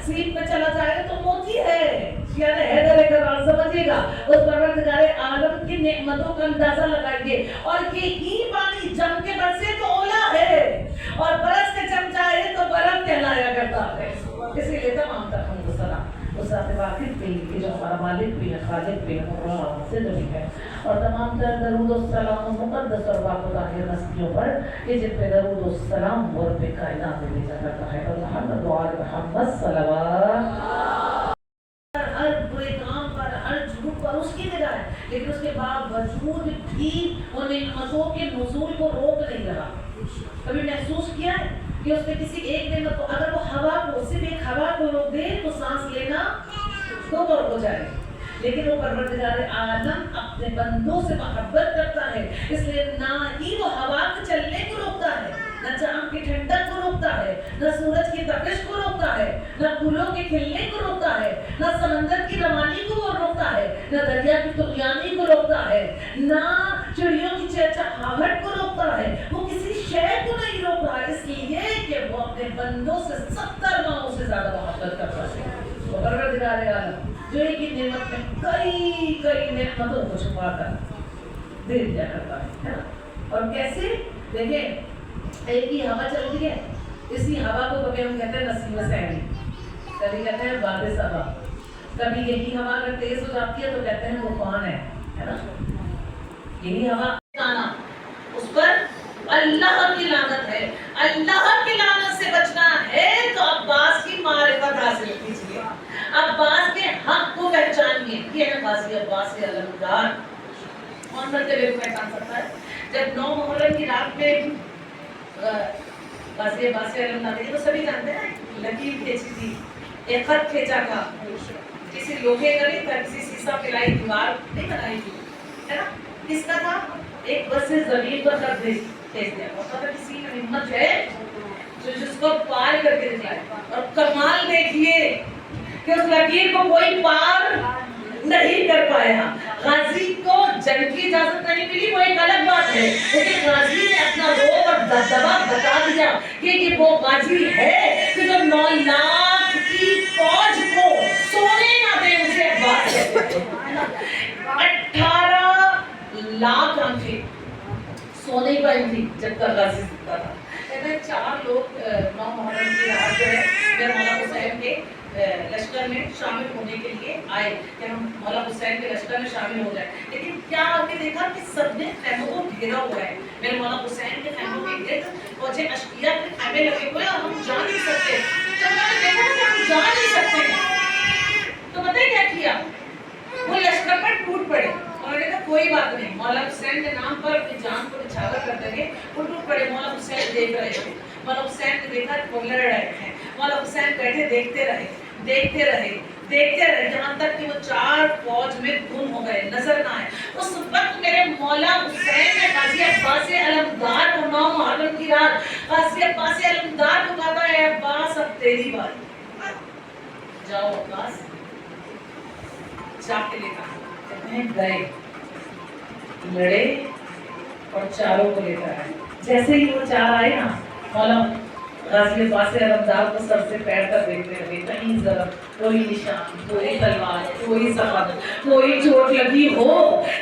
तकसीम पे चला जाएगा तो मोती है, यानी हैदर करार समझिएगा। उस परवरदिगार आलम की नेमतों का अंदाजा लगाइए। और ये ही पानी जम के बरसे तो ओला है, और बरस के जम जाए तो बर्फ कहलाया करता है। इसीलिए तमाम तक सलाम उस वाकिफ पे कि जो हमारा मालिक भी है, खालिक भी है, से भी है। और तमाम तर दरूद और सलाम मुक़द्दस और बाक़ुदाहिर हस्तियों पर कि जिन पे दरूद और सलाम वो रब्बे कायनात में भेजा करता है। और मोहम्मद व आले मोहम्मद सल्लल्लाहु हर बुरे काम पर, हर झूठ पर उसकी निगाह है, लेकिन उसके बावजूद भी उन नेमतों के नुज़ूल को रोक नहीं रहा। कभी महसूस किया है कि उसने किसी एक नेमत को, अगर वो हवा को, सिर्फ एक हवा को रोक दे तो सांस लेना तो हो जाए, लेकिन वो परवरदिगार आलम अपने बंदों से मोहब्बत करता है, इसलिए ना ही वो हवा के चलने को रोकता है, न चांद की ठंडक को रोकता है, न सूरज की तपिश को रोकता है, न फूलों के खिलने को रोकता है, न समंदर की रवानी को वो रोकता है, न दरिया की तुगयानी को रोकता है, न चिड़ियों की चहचहाहट को रोकता है। वो किसी शय को नहीं रोक रहा, इसलिए कि वो अपने बंदों से 70 माओं से ज्यादा मोहब्बत करता है। वो परवरदिगार आलम जो एक ही नेमत में कई नेमतों को छुपा कर दे दिया करता है ना। और कैसे देखें, एक ही हवा चलती है, इसी हवा को कभी हम कहते हैं नसीम सहरी, कभी कहते हैं बादे सबा, कभी यही हवा अगर तेज हो जाती है तो कहते हैं तूफान है ना। यही हवा गाना, उस पर अल्लाह की लानत है। अल्लाह की लानत से बचना है तो अब्बास की मारिफत हासिल कीजिए, अब्बास के हक को पहचानिए। ये है गाजी अब्बास के अलमदार। कौन मरतबे को पहचान सकता है? जब 9 मुहर्रम की रात में गाजी अब्बास के अलमदार, ये तो सभी जानते हैं, लकीर खींची थी, एक खत खींचा था, किसी लोहे का नहीं था, किसी शीशा पिलाई दीवार नहीं बनाई थी, है ना। किसका था? एक बस से जमीन पर खत भेज दिया, होता था किसी में हिम्मत है जो जिसको पार करके दिखाए। और कमाल देखिए कि उस लकीर को कोई पार नहीं कर पाया। गाजी को जंग की इजाजत नहीं मिली, वो एक अलग बात है, लेकिन गाजी ने अपना रोब और दबदबा बता दिया कि ये वो गाजी है कि जो 9 लाख की फौज को सोने ना दे, उसे अब्बास कहते हैं। 18 लाख आंखें सोने पर थी जब तक गाजी जिंदा था। कहते हैं 4 लोग 9 मुहर्रम की रात जो है मेरे मौला हुसैन के लश्कर में शामिल होने के लिए आए कि हम मौला हुसैन के लश्कर में शामिल हो जाए, लेकिन क्या आपने देखा कि सबने खैमों को घेरा हुआ है। मेरे मौला हुसैन के खैमों के गिर्द फौजे अशकिया के खैमे लगे हुए और हम जा नहीं सकते। जब मैंने देखा कि हम जा नहीं सकते तो पता है क्या किया, वो लश्कर पर टूट पड़े। उन्होंने कहा कोई बात नहीं, मौला हुसैन के नाम पर अपनी जान को निछावर कर देंगे। वो टूट पड़े। मौला हुसैन देख रहे थे, मौला हुसैन ने देखा वो लड़ रहे हैं, मौला हुसैन बैठे देखते रहे, यहाँ तक कि वो 4 फौज में गुम हो गए, नजर ना आए। उस वक्त मेरे मौला हुसैन ने गाजी अब्बास अलमदार को 9 मुहर्रम की रात गाजी अब्बास अलमदार को कहा है, अब्बास अब तेरी बारी, जाओ अब्बास, जाके लेकर गए, लड़े और 4 को लेकर आए। जैसे ही वो 4 आए ना, मौला गाजी अब्बास अलमदार को सर से पैर तक देखते रहे, कहीं जरब, कोई निशान, कोई तलवार, कोई सफर, कोई चोट लगी हो।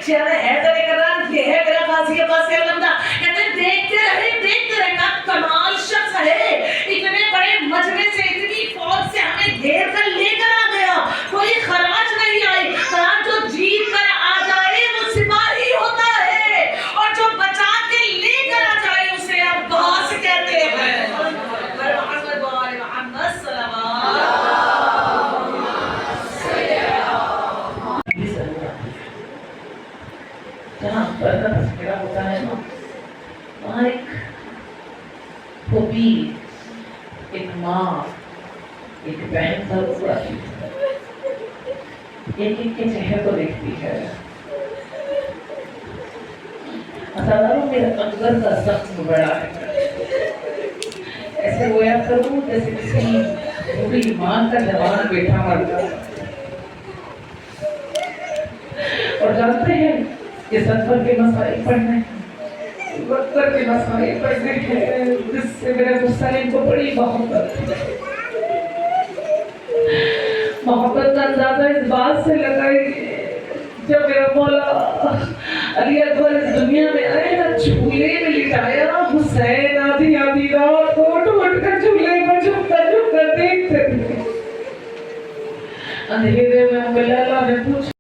शायद हैदर करार ये है मेरा गाजी अब्बास अलमदार। कहते देखते रहे का कमाल शख्स है, इतने बड़े मजमे से, इतनी फौज से हमें घेर कर लेकर आ गया, कोई खराज नहीं आई। खराज जो जीत कर आ जाए वो सिपाही होता है, और जो बचा के लेकर आ जाए उसे अब्बास कहते हैं। जहाँ बरकत होता है ना, वहाँ एक फूफी, एक माँ, एक बहन जरूर आती है, एक के चेहरे को देखती है। मेरा अकबर का सख्त बड़ा है, ऐसे रोया करूँ जैसे किसी बूढ़ी माँ का जवान बेटा मरता। और जानते हैं कि सफर के मसाइल पढ़ने हैं, वक्त के मसाइल पढ़ने हैं, जिससे मेरे हुसैन को बड़ी मोहब्बत है। मोहब्बत का अंदाजा इस बात से लगाइए, जब मेरा मौला अली अकबर इस दुनिया में आए ना, झूले में लिटाया हुसैन आधी आधी रात उठ उठ कर झूले में झुक कर देखते थे। अंधेरे में बिलाल ने पूछा